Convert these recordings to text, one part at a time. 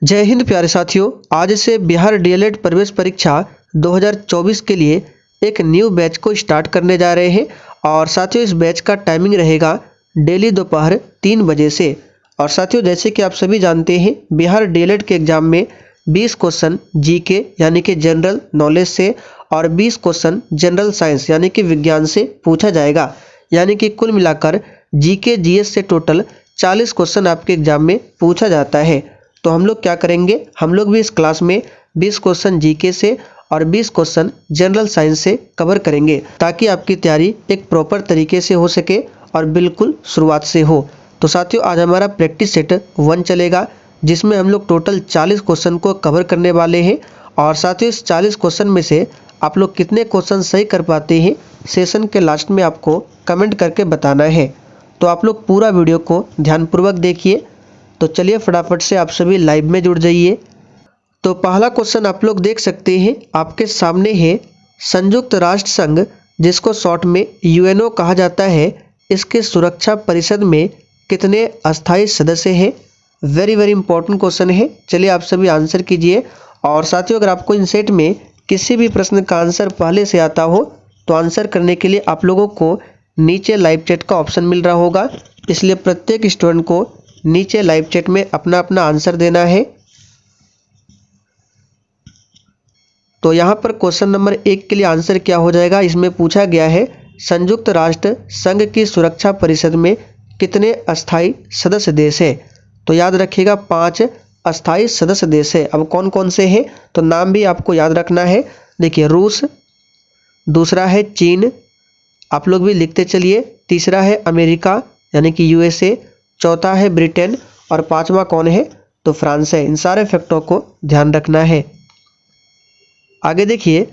जय हिंद प्यारे साथियों। आज से बिहार डीएलएड प्रवेश परीक्षा 2024 के लिए एक न्यू बैच को स्टार्ट करने जा रहे हैं और साथियों इस बैच का टाइमिंग रहेगा डेली दोपहर 3 बजे से। और साथियों जैसे कि आप सभी जानते हैं बिहार डीएलएड के एग्ज़ाम में 20 क्वेश्चन जीके यानी कि जनरल नॉलेज से और 20 क्वेश्चन जनरल साइंस यानी कि विज्ञान से पूछा जाएगा। यानी कि कुल मिलाकर जीके जीएस से टोटल 40 क्वेश्चन आपके एग्ज़ाम में पूछा जाता है। तो हम लोग क्या करेंगे, हम लोग भी इस क्लास में 20 क्वेश्चन जीके से और 20 क्वेश्चन जनरल साइंस से कवर करेंगे ताकि आपकी तैयारी एक प्रॉपर तरीके से हो सके और बिल्कुल शुरुआत से हो। तो साथियों आज हमारा प्रैक्टिस सेट 1 चलेगा जिसमें हम लोग टोटल 40 क्वेश्चन को कवर करने वाले हैं। और साथियों इस 40 क्वेश्चन में से आप लोग कितने क्वेश्चन सही कर पाते हैं सेशन के लास्ट में आपको कमेंट करके बताना है। तो आप लोग पूरा वीडियो को ध्यानपूर्वक देखिए। तो चलिए फटाफट से आप सभी लाइव में जुड़ जाइए। तो पहला क्वेश्चन आप लोग देख सकते हैं आपके सामने है, संयुक्त राष्ट्र संघ जिसको शॉर्ट में यूएनओ कहा जाता है, इसके सुरक्षा परिषद में कितने अस्थायी सदस्य हैं। वेरी इंपॉर्टेंट क्वेश्चन है। चलिए आप सभी आंसर कीजिए। और साथियों अगर आपको इन सेट में किसी भी प्रश्न का आंसर पहले से आता हो तो आंसर करने के लिए आप लोगों को नीचे लाइव चैट का ऑप्शन मिल रहा होगा, इसलिए प्रत्येक स्टूडेंट को नीचे लाइव चैट में अपना अपना आंसर देना है। तो यहाँ पर क्वेश्चन नंबर 1 के लिए आंसर क्या हो जाएगा, इसमें पूछा गया है संयुक्त राष्ट्र संघ की सुरक्षा परिषद में कितने अस्थायी सदस्य देश है। तो याद रखिएगा 5 अस्थायी सदस्य देश है। अब कौन कौन से हैं तो नाम भी आपको याद रखना है। देखिए रूस, दूसरा है चीन, आप लोग भी लिखते चलिए, तीसरा है अमेरिका यानी कि यूएसए, चौथा है ब्रिटेन और पांचवा कौन है तो फ्रांस है। इन सारे फैक्टों को ध्यान रखना है। आगे देखिए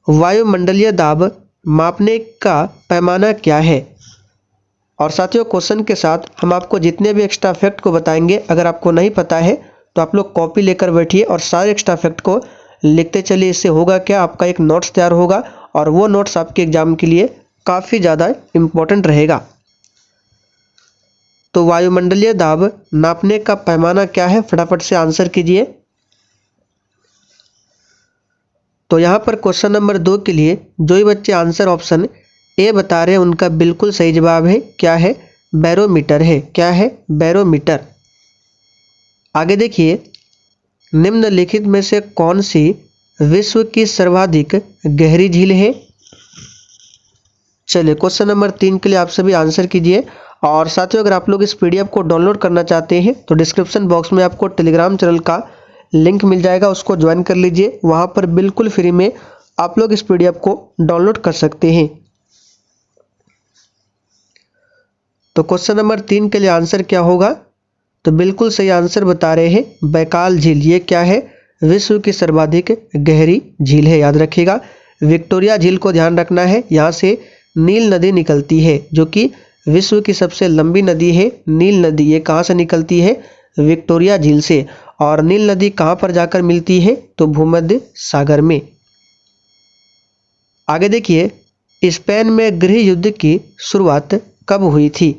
वायुमंडलीय दाब मापने का पैमाना क्या है। और साथियों क्वेश्चन के साथ हम आपको जितने भी एक्स्ट्रा फैक्ट को बताएंगे, अगर आपको नहीं पता है तो आप लोग कॉपी लेकर बैठिए और सारे एक्स्ट्रा फैक्ट को लिखते चलिए। इससे होगा क्या, आपका एक नोट्स तैयार होगा और वो नोट्स आपके एग्जाम के लिए काफ़ी ज़्यादा इम्पोर्टेंट रहेगा। तो वायुमंडलीय दाब नापने का पैमाना क्या है, फटाफट से आंसर कीजिए। तो यहाँ पर क्वेश्चन नंबर 2 के लिए जो ही बच्चे आंसर ऑप्शन ए बता रहे हैं उनका बिल्कुल सही जवाब है। क्या है, बैरोमीटर है। क्या है, बैरोमीटर। आगे देखिए निम्नलिखित में से कौन सी विश्व की सर्वाधिक गहरी झील है। चलिए क्वेश्चन नंबर 3 के लिए आप सभी आंसर कीजिए। और साथियों अगर आप लोग इस पीडीएफ को डाउनलोड करना चाहते हैं तो डिस्क्रिप्शन बॉक्स में आपको टेलीग्राम चैनल का लिंक मिल जाएगा, उसको ज्वाइन कर लीजिए। वहां पर बिल्कुल फ्री में आप लोग इस पीडीएफ को डाउनलोड कर सकते हैं। तो क्वेश्चन नंबर 3 के लिए आंसर क्या होगा, तो बिल्कुल सही आंसर बता रहे हैं बैकाल झील। ये क्या है, विश्व की सर्वाधिक गहरी झील है। याद रखिएगा विक्टोरिया झील को ध्यान रखना है। यहाँ से नील नदी निकलती है जो कि विश्व की सबसे लंबी नदी है। नील नदी ये कहाँ से निकलती है, विक्टोरिया झील से। और नील नदी कहाँ पर जाकर मिलती है तो भूमध्य सागर में। आगे देखिए स्पेन में गृह युद्ध की शुरुआत कब हुई थी।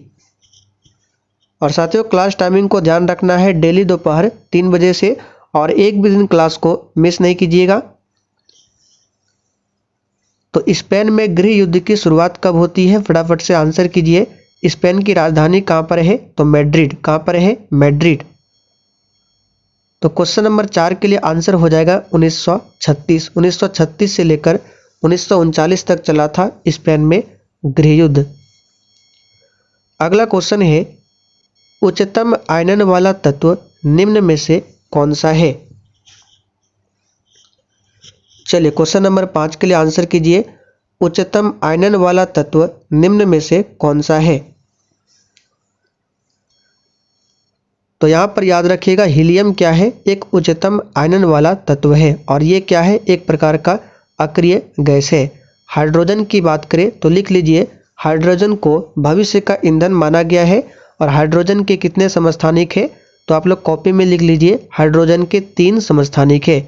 और साथियों क्लास टाइमिंग को ध्यान रखना है, डेली दोपहर 3 बजे से, और एक भी दिन क्लास को मिस नहीं कीजिएगा। तो स्पेन में गृह युद्ध की शुरुआत कब होती है, फटाफट से आंसर कीजिए। स्पेन की राजधानी कहाँ पर है तो मैड्रिड। कहाँ पर है, मैड्रिड। तो क्वेश्चन नंबर 4 के लिए आंसर हो जाएगा 1936। 1936 से लेकर 1939 तक चला था स्पेन में गृह युद्ध। अगला क्वेश्चन है उच्चतम आयनन वाला तत्व निम्न में से कौन सा है। चलिए क्वेश्चन नंबर 5 के लिए आंसर कीजिए। उच्चतम आयनन वाला तत्व निम्न में से कौन सा है। तो यहाँ पर याद रखिएगा हीलियम क्या है, एक उच्चतम आयनन वाला तत्व है और ये क्या है, एक प्रकार का अक्रिय गैस है। हाइड्रोजन की बात करें तो लिख लीजिए हाइड्रोजन को भविष्य का ईंधन माना गया है। और हाइड्रोजन के कितने समस्थानिक है तो आप लोग कॉपी में लिख लीजिए, हाइड्रोजन के 3 समस्थानिक है।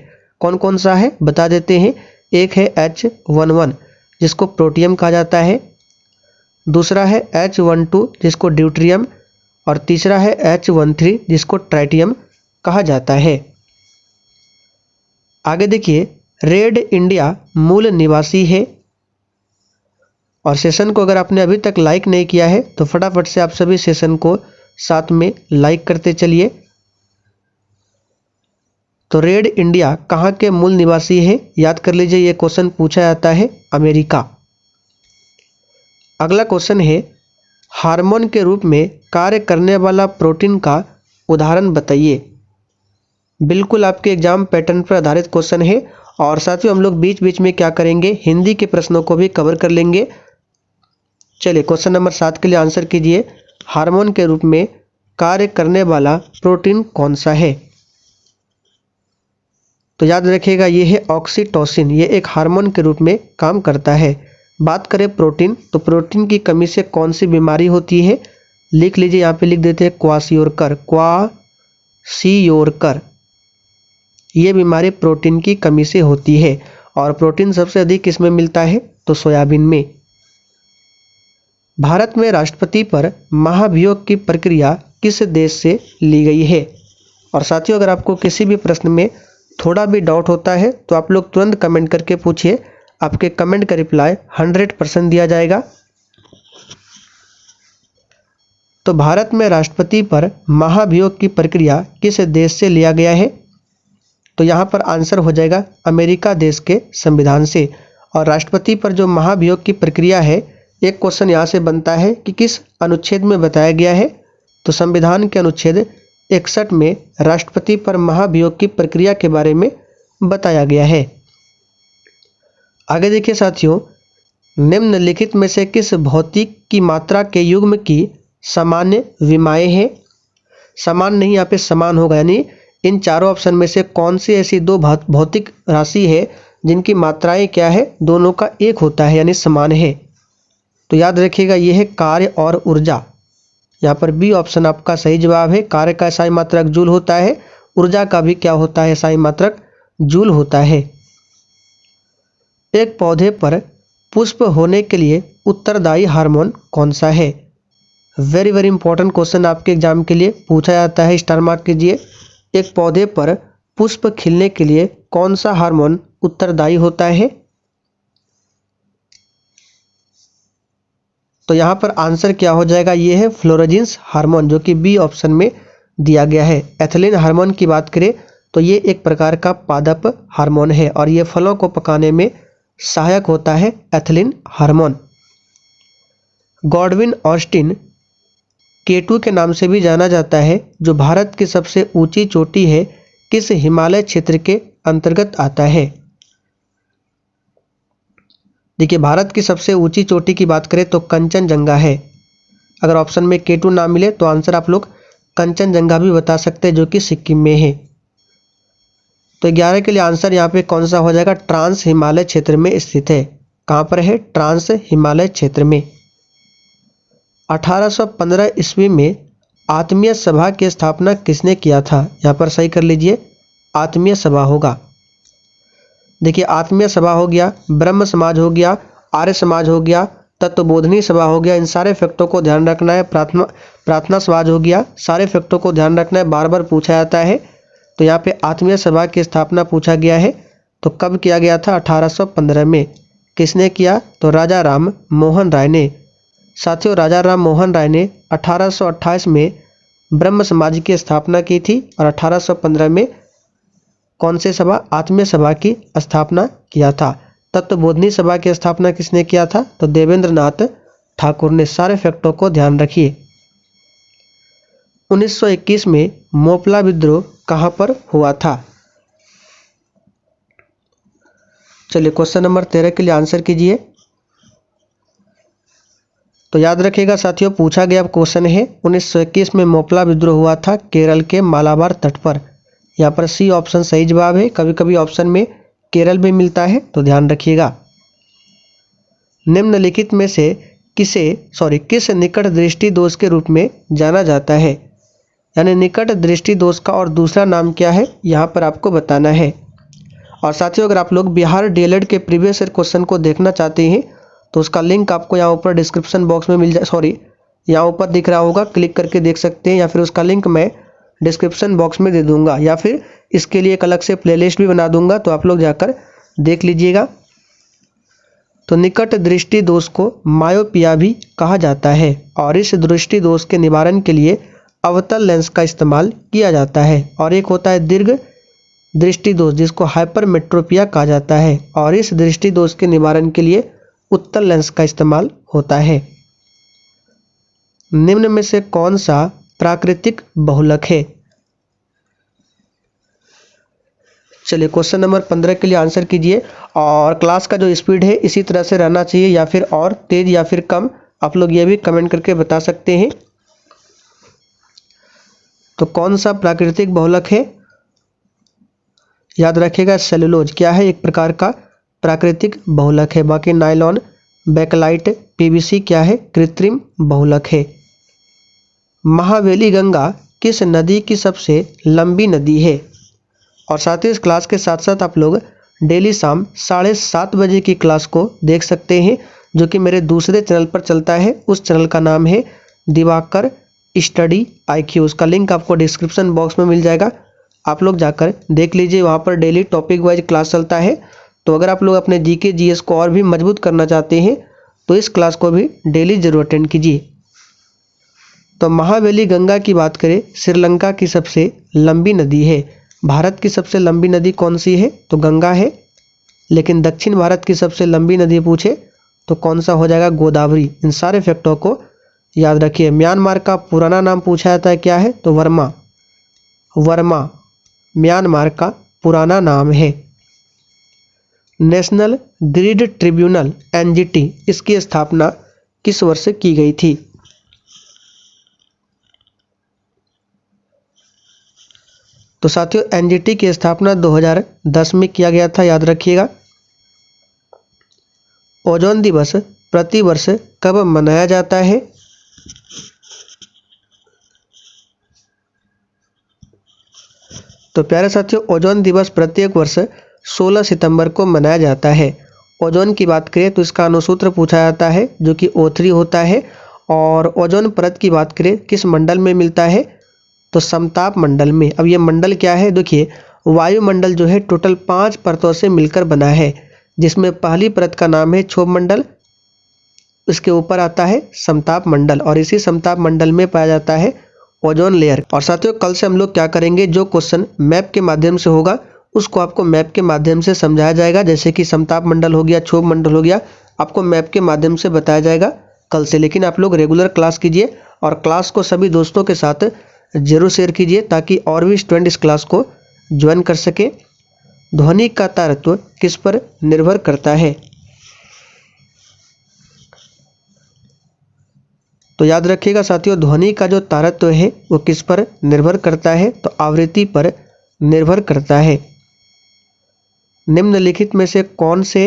कौन कौन सा है बता देते हैं। एक है H11 जिसको प्रोटियम कहा जाता है, दूसरा है H12 जिसको ड्यूट्रियम, और तीसरा है H13 जिसको ट्राइटियम कहा जाता है? आगे देखिए, रेड इंडिया मूल निवासी है। और सेशन को अगर आपने अभी तक लाइक नहीं किया है तो फटाफट से आप सभी सेशन को साथ में लाइक करते चलिए। तो रेड इंडिया कहाँ के मूल निवासी हैं? याद कर लीजिए, ये क्वेश्चन पूछा जाता है अमेरिका। अगला क्वेश्चन है, हार्मोन के रूप में कार्य करने वाला प्रोटीन का उदाहरण बताइए। बिल्कुल आपके एग्जाम पैटर्न पर आधारित क्वेश्चन है। और साथियों, हम लोग बीच बीच में क्या करेंगे, हिंदी के प्रश्नों को भी कवर कर लेंगे। चलिए क्वेश्चन नंबर 7 के लिए आंसर कीजिए। हार्मोन के रूप में कार्य करने वाला प्रोटीन कौन सा है? तो याद रखिएगा, ये है ऑक्सीटोसिन। ये एक हार्मोन के रूप में काम करता है। बात करें प्रोटीन, तो प्रोटीन की कमी से कौन सी बीमारी होती है? लिख लीजिए, यहाँ पे लिख देते हैं क्वासियोरकर। क्वासियोरकर ये बीमारी प्रोटीन की कमी से होती है। और प्रोटीन सबसे अधिक किसमें मिलता है? तो सोयाबीन में। भारत में राष्ट्रपति पर महाभियोग की प्रक्रिया किस देश से ली गई है? और साथियों, अगर आपको किसी भी प्रश्न में थोड़ा भी डाउट होता है तो आप लोग तुरंत कमेंट करके पूछिए। आपके कमेंट का रिप्लाई 100% दिया जाएगा। तो भारत में राष्ट्रपति पर महाभियोग की प्रक्रिया किस देश से लिया गया है? तो यहाँ पर आंसर हो जाएगा अमेरिका देश के संविधान से। और राष्ट्रपति पर जो महाभियोग की प्रक्रिया है, एक क्वेश्चन यहाँ से बनता है कि किस अनुच्छेद में बताया गया है? तो संविधान के अनुच्छेद 61 में राष्ट्रपति पर महाभियोग की प्रक्रिया के बारे में बताया गया है। आगे देखिए साथियों, निम्नलिखित में से किस भौतिक की मात्रा के युग्म की सामान्य विमाएँ हैं? समान नहीं, यहाँ पे समान होगा। यानी इन चारों ऑप्शन में से कौन सी ऐसी दो भौतिक राशि है जिनकी मात्राएं क्या है? दोनों का एक होता है, यानी समान है। तो याद रखिएगा, ये है कार्य और ऊर्जा। यहाँ पर बी ऑप्शन आपका सही जवाब है। कार्य का SI मात्रक जूल होता है, ऊर्जा का भी क्या होता है? SI मात्रक जूल होता है। एक पौधे पर पुष्प होने के लिए उत्तरदायी हार्मोन कौन सा है? वेरी वेरी इंपॉर्टेंट क्वेश्चन आपके एग्जाम के लिए पूछा जाता है, स्टार मार्क कीजिए। एक पौधे पर पुष्प खिलने के लिए कौन सा हार्मोन उत्तरदायी होता है? तो यहाँ पर आंसर क्या हो जाएगा? ये है फ्लोरोजेंस हार्मोन, जो कि बी ऑप्शन में दिया गया है। एथिलीन हार्मोन की बात करें तो ये एक प्रकार का पादप हार्मोन है और ये फलों को पकाने में सहायक होता है, ethylene hormone. Godwin Austen K2 के नाम से भी जाना जाता है, जो भारत की सबसे ऊंची चोटी है, किस हिमालय क्षेत्र के अंतर्गत आता है? देखिए, भारत की सबसे ऊंची चोटी की बात करें तो कंचनजंगा है। अगर ऑप्शन में K2 ना मिले तो आंसर आप लोग कंचनजंगा भी बता सकते हैं, जो कि सिक्किम में है। तो 11 के लिए आंसर यहाँ पे कौन सा हो जाएगा? ट्रांस हिमालय क्षेत्र में स्थित है। कहाँ पर है? ट्रांस हिमालय क्षेत्र में। 1815 ईस्वी में आत्मीय सभा की स्थापना किसने किया था? यहाँ पर सही कर लीजिए, आत्मीय सभा होगा। देखिए, आत्मीय सभा हो गया, ब्रह्म समाज हो गया, आर्य समाज हो गया, तत्वबोधनी सभा हो गया। इन सारे फैक्टों को ध्यान रखना है। प्रार्थना समाज हो गया। सारे फैक्टों को ध्यान रखना है, बार बार पूछा जाता है। तो यहाँ पे आत्मीय सभा की स्थापना पूछा गया है। तो कब किया गया था? 1815 में। किसने किया? तो राजा राम मोहन राय ने। साथियों, राजा राम मोहन राय ने 1828 में ब्रह्म समाज की स्थापना की थी और 1815 में कौन से सभा? आत्मीय सभा की स्थापना किया था। तत्वबोधनी सभा की स्थापना किसने किया था? तो देवेंद्र नाथ ठाकुर ने। सारे फैक्टों को ध्यान रखिए। 1921 में मोपला विद्रोह कहाँ पर हुआ था? चलिए क्वेश्चन नंबर 13 के लिए आंसर कीजिए। तो याद रखिएगा साथियों, पूछा गया क्वेश्चन है 1921 में मोपला विद्रोह हुआ था केरल के मालाबार तट पर। यहाँ पर सी ऑप्शन सही जवाब है। कभी कभी ऑप्शन में केरल भी मिलता है, तो ध्यान रखिएगा। निम्नलिखित में से किस निकट दृष्टि दोष के रूप में जाना जाता है? यानी निकट दृष्टि दोष का और दूसरा नाम क्या है, यहाँ पर आपको बताना है। और साथियों, अगर आप लोग बिहार DLED के प्रीवियस ईयर क्वेश्चन को देखना चाहते हैं तो उसका लिंक आपको यहाँ ऊपर डिस्क्रिप्शन बॉक्स में यहाँ ऊपर दिख रहा होगा, क्लिक करके देख सकते हैं, या फिर उसका लिंक मैं डिस्क्रिप्शन बॉक्स में दे दूंगा, या फिर इसके लिए एक अलग से प्लेलिस्ट भी बना दूंगा, तो आप लोग जाकर देख लीजिएगा। तो निकट दृष्टि दोष को मायोपिया भी कहा जाता है और इस दृष्टि दोष के निवारण के लिए अवतल लेंस का इस्तेमाल किया जाता है। और एक होता है दीर्घ दृष्टि दोष जिसको हाइपरमेट्रोपिया कहा जाता है और इस दृष्टि दोष के निवारण के लिए उत्तल लेंस का इस्तेमाल होता है। निम्न में से कौन सा प्राकृतिक बहुलक है? चलिए क्वेश्चन नंबर 15 के लिए आंसर कीजिए। और क्लास का जो स्पीड है इसी तरह से रहना चाहिए, या फिर और तेज या फिर कम, आप लोग ये भी कमेंट करके बता सकते हैं। तो कौन सा प्राकृतिक बहुलक है? याद रखिएगा सेलुलोज क्या है, एक प्रकार का प्राकृतिक बहुलक है। बाकी नायलॉन, बैकलाइट, पीवीसी क्या है, कृत्रिम बहुलक है। महावेली गंगा किस नदी की सबसे लंबी नदी है? और साथ ही इस क्लास के साथ साथ आप लोग डेली शाम 7:30 बजे की क्लास को देख सकते हैं, जो कि मेरे दूसरे चैनल पर चलता है। उस चैनल का नाम है दिवाकर स्टडी IQ। उसका लिंक आपको डिस्क्रिप्शन बॉक्स में मिल जाएगा, आप लोग जाकर देख लीजिए। वहाँ पर डेली टॉपिक वाइज क्लास चलता है। तो अगर आप लोग अपने GK GS को और भी मजबूत करना चाहते हैं तो इस क्लास को भी डेली जरूर अटेंड कीजिए। तो महावेली गंगा की बात करें, श्रीलंका की सबसे लंबी नदी है। भारत की सबसे लंबी नदी कौन सी है? तो गंगा है। लेकिन दक्षिण भारत की सबसे लंबी नदी पूछे तो कौन सा हो जाएगा? गोदावरी। इन सारे फैक्टों को याद रखिए। म्यांमार का पुराना नाम पूछा जाता है क्या है? तो वर्मा। वर्मा म्यांमार का पुराना नाम है। नेशनल ग्रिड ट्रिब्यूनल NGT इसकी स्थापना किस वर्ष की गई थी? तो साथियों NGT की स्थापना 2010 में किया गया था, याद रखिएगा। ओजोन दिवस प्रतिवर्ष कब मनाया जाता है? तो प्यारे साथियों ओजोन दिवस प्रत्येक वर्ष 16 सितंबर को मनाया जाता है। ओजोन की बात करें तो इसका अणुसूत्र पूछा जाता है जो कि O3 होता है। और ओजोन परत की बात करें किस मंडल में मिलता है? तो समताप मंडल में। अब ये मंडल क्या है? देखिए वायुमंडल जो है टोटल 5 परतों से मिलकर बना है, जिसमें पहली परत का नाम है क्षोभ मंडल, इसके ऊपर आता है समताप मंडल और इसी समताप मंडल में पाया जाता है ओजोन लेयर। और साथियों कल से हम लोग क्या करेंगे, जो क्वेश्चन मैप के माध्यम से होगा उसको आपको मैप के माध्यम से समझाया जाएगा। जैसे कि समताप मंडल हो गया, क्षोभ मंडल हो गया, आपको मैप के माध्यम से बताया जाएगा कल से। लेकिन आप लोग रेगुलर क्लास कीजिए और क्लास को सभी दोस्तों के साथ जरूर शेयर कीजिए ताकि और भी स्टूडेंट इस क्लास को ज्वाइन कर सके। ध्वनि का तारत्व किस पर निर्भर करता है? तो याद रखिएगा साथियों ध्वनि का जो तारत्व है वो किस पर निर्भर करता है? तो आवृत्ति पर निर्भर करता है। निम्नलिखित में से कौन से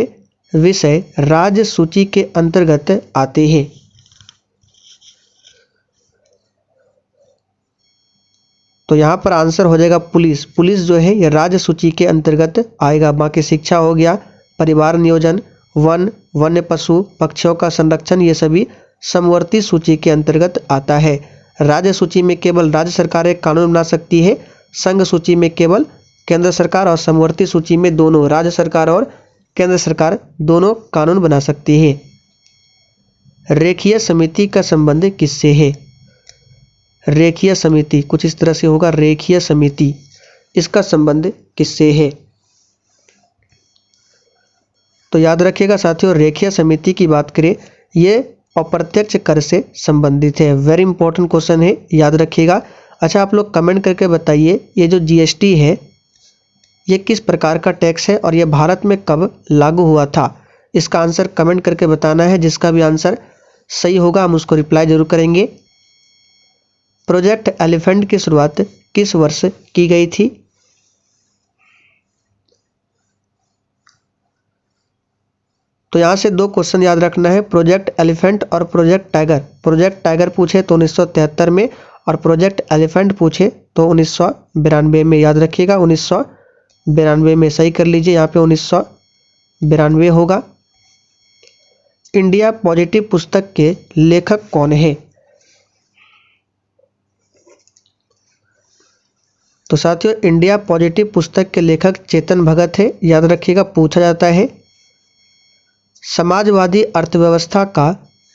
विषय राज्य सूची के अंतर्गत आते हैं? तो यहाँ पर आंसर हो जाएगा पुलिस। पुलिस जो है ये राज्य सूची के अंतर्गत आएगा। बाकी शिक्षा हो गया, परिवार नियोजन, वन, वन्य पशु, पक्षियों का संरक्षण, ये सभी समवर्ती सूची के अंतर्गत आता है। राज्य सूची में केवल राज्य सरकार एक कानून बना सकती है, संघ सूची में केवल केंद्र सरकार और समवर्ती सूची में दोनों राज्य सरकार और केंद्र सरकार दोनों कानून बना सकती है। रेखीय समिति का संबंध किससे है? रेखीय समिति कुछ इस तरह से होगा, रेखीय समिति इसका संबंध किससे है? तो याद रखिएगा साथियों रेखीय समिति की बात करें ये अप्रत्यक्ष कर से संबंधित है। वेरी इंपॉर्टेंट क्वेश्चन है, याद रखिएगा। अच्छा आप लोग कमेंट करके बताइए ये जो GST है ये किस प्रकार का टैक्स है और ये भारत में कब लागू हुआ था? इसका आंसर कमेंट करके बताना है। जिसका भी आंसर सही होगा हम उसको रिप्लाई जरूर करेंगे। प्रोजेक्ट एलिफेंट की शुरुआत किस वर्ष की गई थी? तो यहाँ से दो क्वेश्चन याद रखना है, प्रोजेक्ट एलिफेंट और प्रोजेक्ट टाइगर। प्रोजेक्ट टाइगर पूछे तो 1973 में और प्रोजेक्ट एलिफेंट पूछे तो 1992 में। याद रखिएगा 1992 में, सही कर लीजिए, यहाँ पे 1992 होगा। इंडिया पॉजिटिव पुस्तक के लेखक कौन है? तो साथियों इंडिया पॉजिटिव पुस्तक के लेखक चेतन भगत है, याद रखिएगा, पूछा जाता है। समाजवादी अर्थव्यवस्था का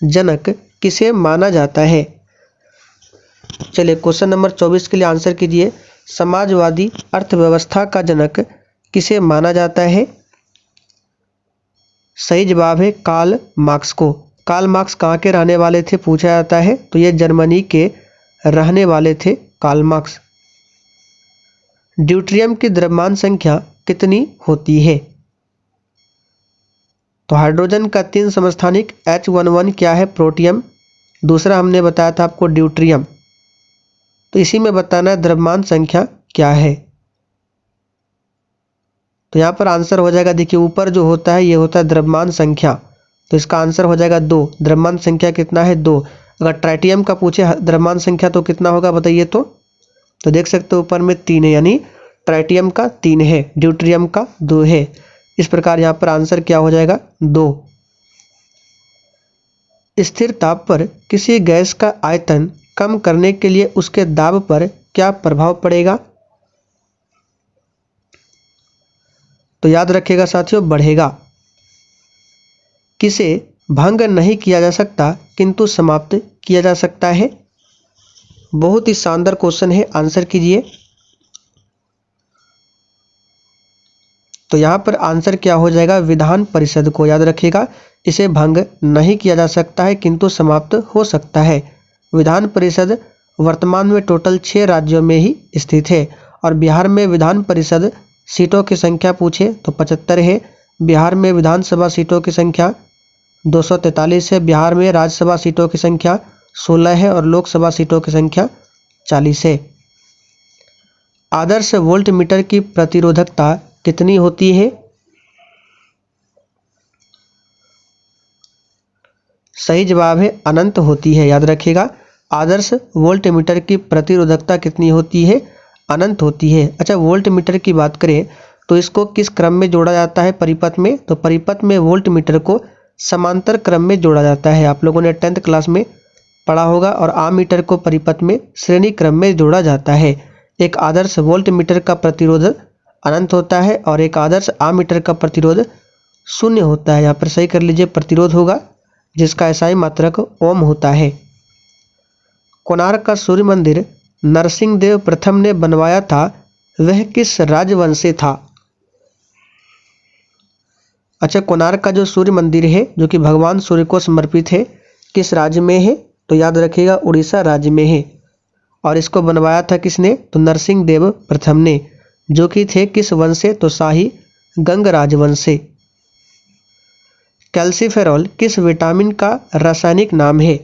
जनक किसे माना जाता है? चलिए क्वेश्चन नंबर 24 के लिए आंसर कीजिए। समाजवादी अर्थव्यवस्था का जनक किसे माना जाता है? सही जवाब है कार्ल मार्क्स को। कार्ल मार्क्स कहाँ के रहने वाले थे पूछा जाता है, तो ये जर्मनी के रहने वाले थे कार्ल मार्क्स। ड्यूट्रियम की द्रव्यमान संख्या कितनी होती है? तो हाइड्रोजन का 3 समस्थानिक H11 क्या है? प्रोटियम। दूसरा हमने बताया था आपको ड्यूट्रियम। तो इसी में बताना है द्रव्यमान संख्या क्या है। तो यहाँ पर आंसर हो जाएगा, देखिए ऊपर जो होता है ये होता है द्रव्यमान संख्या, तो इसका आंसर हो जाएगा 2। द्रव्यमान संख्या कितना है? 2। अगर ट्राइटियम का पूछे द्रव्यमान संख्या तो कितना होगा बताइए? तो देख सकते हो ऊपर में 3 है, यानी ट्राइटियम का 3 है, ड्यूट्रियम का 2 है। इस प्रकार यहाँ पर आंसर क्या हो जाएगा? 2। स्थिर ताप पर किसी गैस का आयतन कम करने के लिए उसके दाब पर क्या प्रभाव पड़ेगा? तो याद रखिएगा साथियों, बढ़ेगा। किसे भंग नहीं किया जा सकता किंतु समाप्त किया जा सकता है? बहुत ही शानदार क्वेश्चन है, आंसर कीजिए। तो यहाँ पर आंसर क्या हो जाएगा? विधान परिषद को, याद रखिएगा। इसे भंग नहीं किया जा सकता है किंतु समाप्त हो सकता है। विधान परिषद वर्तमान में टोटल 6 राज्यों में ही स्थित है और बिहार में विधान परिषद सीटों की संख्या पूछे तो 75 है। बिहार में विधानसभा सीटों की संख्या 243 है। बिहार में राज्यसभा सीटों की संख्या 16 है और लोकसभा सीटों की संख्या 40 है। आदर्श वोल्ट मीटर की प्रतिरोधकता कितनी होती है? सही जवाब है अनंत होती है, याद रखिएगा। आदर्श वोल्ट मीटर की प्रतिरोधकता कितनी होती है? अनंत होती है। अच्छा, वोल्ट मीटर की बात करें तो इसको किस क्रम में जोड़ा जाता है परिपथ में? तो परिपथ में वोल्ट मीटर को समांतर क्रम में जोड़ा जाता है। आप लोगों ने 10th क्लास में पढ़ा होगा। और आम मीटर को परिपथ में श्रेणी क्रम में जोड़ा जाता है। एक आदर्श वोल्ट मीटर का प्रतिरोध अनंत होता है और एक आदर्श आम मीटर का प्रतिरोध 0 होता है। यहाँ पर सही कर लीजिए, प्रतिरोध होगा जिसका एसआई मात्रक ओम होता है। कोणार्क का सूर्य मंदिर नरसिंह देव प्रथम ने बनवाया था, वह किस राजवंश से था? अच्छा, कोणार्क का जो सूर्य मंदिर है जो कि भगवान सूर्य को समर्पित है, किस राज्य में है? तो याद रखिएगा उड़ीसा राज्य में है। और इसको बनवाया था किसने? तो नरसिंह देव प्रथम ने, जो कि थे किस वंश से? तो शाही गंग राजवंश से। कैल्सीफेरॉल किस विटामिन का रासायनिक नाम है?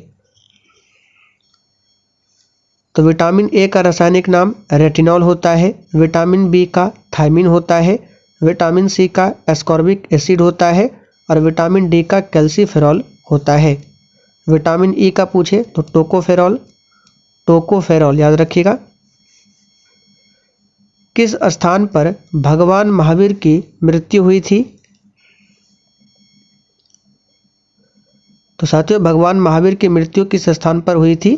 तो विटामिन ए का रासायनिक नाम रेटिनॉल होता है। विटामिन बी का थायमिन होता है। विटामिन सी का एस्कॉर्बिक एसिड होता है और विटामिन डी का कैल्सीफेरॉल होता है। विटामिन ई का पूछे तो टोकोफेरॉल, टोकोफेरॉल, याद रखिएगा। किस स्थान पर भगवान महावीर की मृत्यु हुई थी? तो साथियों भगवान महावीर की मृत्यु किस स्थान पर हुई थी?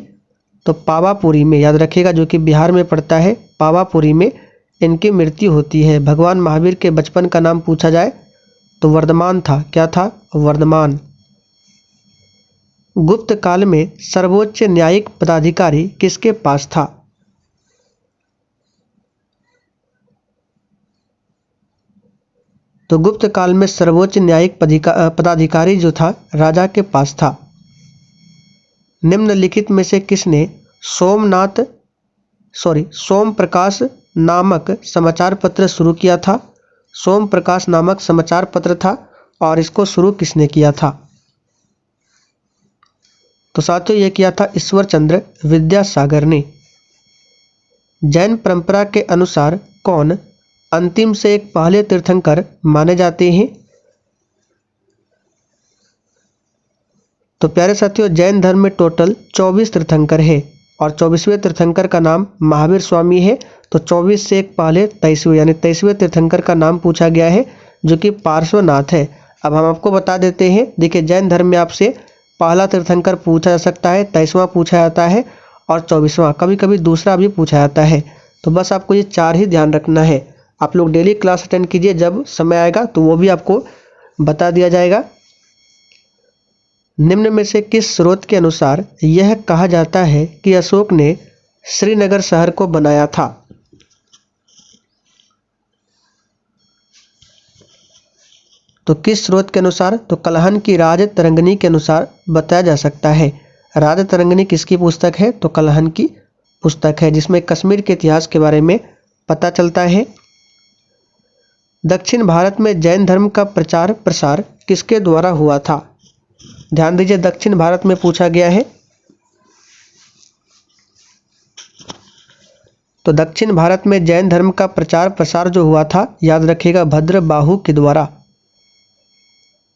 तो पावापुरी में, याद रखिएगा, जो कि बिहार में पड़ता है। पावापुरी में इनकी मृत्यु होती है। भगवान महावीर के बचपन का नाम पूछा जाए तो वर्धमान था। क्या था? वर्धमान। गुप्त काल में सर्वोच्च न्यायिक पदाधिकारी किसके पास था? तो गुप्त काल में सर्वोच्च न्यायिक पदाधिकारी जो था राजा के पास था। निम्नलिखित में से किसने सोम प्रकाश नामक समाचार पत्र शुरू किया था? सोम प्रकाश नामक समाचार पत्र था और इसको शुरू किसने किया था? तो साथियों ये किया था ईश्वर चंद्र विद्यासागर ने। जैन परंपरा के अनुसार कौन अंतिम से एक पहले तीर्थंकर माने जाते हैं? तो प्यारे साथियों जैन धर्म में टोटल 24 तीर्थंकर है और 24वें तीर्थंकर का नाम महावीर स्वामी है। तो 24 से एक पहले 23वें यानी 23वें तीर्थंकर का नाम पूछा गया है जो कि पार्श्वनाथ है। अब हम आपको बता देते हैं, देखिए जैन धर्म में आपसे पहला तीर्थंकर पूछा जा सकता है, 23वां पूछा जाता है और 24वां, कभी कभी दूसरा भी पूछा जाता है। तो बस आपको ये 4 ही ध्यान रखना है। आप लोग डेली क्लास अटेंड कीजिए, जब समय आएगा तो वो भी आपको बता दिया जाएगा। निम्न में से किस स्रोत के अनुसार यह कहा जाता है कि अशोक ने श्रीनगर शहर को बनाया था? तो किस स्रोत के अनुसार? तो कलहन की राज तरंगिणी के अनुसार बताया जा सकता है। राज तरंगिणी किसकी पुस्तक है? तो कलहन की पुस्तक है, जिसमें कश्मीर के इतिहास के बारे में पता चलता है। दक्षिण भारत में जैन धर्म का प्रचार प्रसार किसके द्वारा हुआ था? ध्यान दीजिए, दक्षिण भारत में पूछा गया है। तो दक्षिण भारत में जैन धर्म का प्रचार प्रसार जो हुआ था, याद रखिएगा, भद्रबाहु के द्वारा।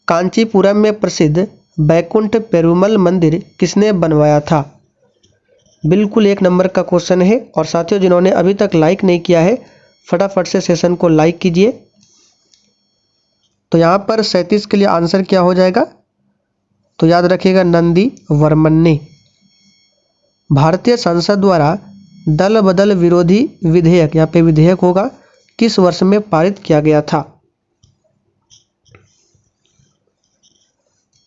कांचीपुरम में प्रसिद्ध बैकुंठ पेरुमल मंदिर किसने बनवाया था? बिल्कुल 1 नंबर का क्वेश्चन है। और साथियों, जिन्होंने अभी तक लाइक नहीं किया है, फटाफट से सेशन को लाइक कीजिए। तो यहाँ पर 37 के लिए आंसर क्या हो जाएगा? तो याद रखिएगा, नंदी वर्मन ने। भारतीय संसद द्वारा दल बदल विरोधी विधेयक, यहाँ पे विधेयक होगा, किस वर्ष में पारित किया गया था?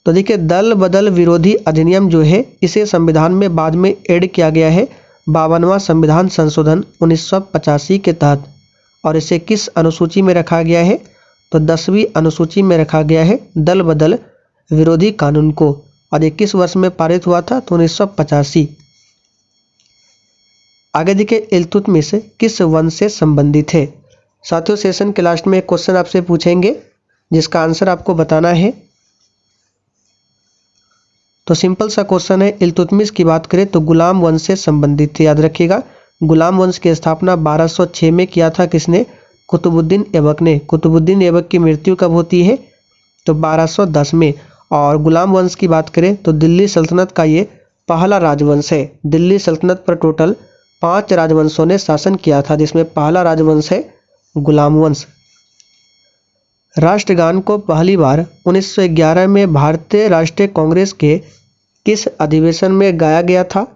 तो देखिए, दल बदल विरोधी अधिनियम जो है, इसे संविधान में बाद में ऐड किया गया है 52वां संविधान संशोधन 1985 के तहत। और इसे किस अनुसूची में रखा गया है? तो 10वीं अनुसूची में रखा गया है दल बदल विरोधी कानून को। और ये किस वर्ष में पारित हुआ था? तो 1985। आगे देखिए, इल्तुतमिश किस वंश से संबंधित है? साथियों, सेशन के लास्ट में एक क्वेश्चन आपसे पूछेंगे, जिसका आंसर आपको बताना है। तो सिंपल सा क्वेश्चन है, इल्तुतमिश की बात करें तो गुलाम वंश से संबंधित थे। याद रखिएगा, गुलाम वंश की स्थापना 1206 में किया था। किसने? कुतुबुद्दीन ऐबक ने। कुतुबुद्दीन ऐबक की मृत्यु कब होती है? तो 1210 में। और गुलाम वंश की बात करें तो दिल्ली सल्तनत का ये पहला राजवंश है। दिल्ली सल्तनत पर टोटल 5 राजवंशों ने शासन किया था, जिसमें पहला राजवंश है गुलाम वंश। राष्ट्रगान को पहली बार 1911 में भारतीय राष्ट्रीय कांग्रेस के किस अधिवेशन में गाया गया था?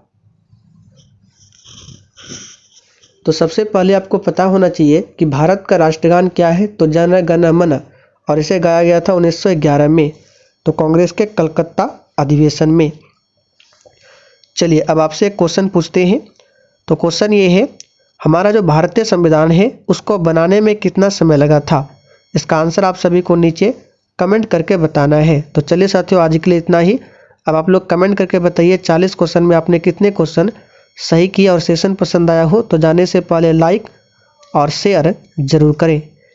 तो सबसे पहले आपको पता होना चाहिए कि भारत का राष्ट्रगान क्या है? तो जन गण मन। और इसे गाया गया था 1911 में, तो कांग्रेस के कलकत्ता अधिवेशन में। चलिए, अब आपसे एक क्वेश्चन पूछते हैं। तो क्वेश्चन ये है, हमारा जो भारतीय संविधान है, उसको बनाने में कितना समय लगा था? इसका आंसर आप सभी को नीचे कमेंट करके बताना है। तो चलिए साथियों, आज के लिए इतना ही। अब आप लोग कमेंट करके बताइए 40 क्वेश्चन में आपने कितने क्वेश्चन सही किए। और सेशन पसंद आया हो तो जाने से पहले लाइक और शेयर जरूर करें।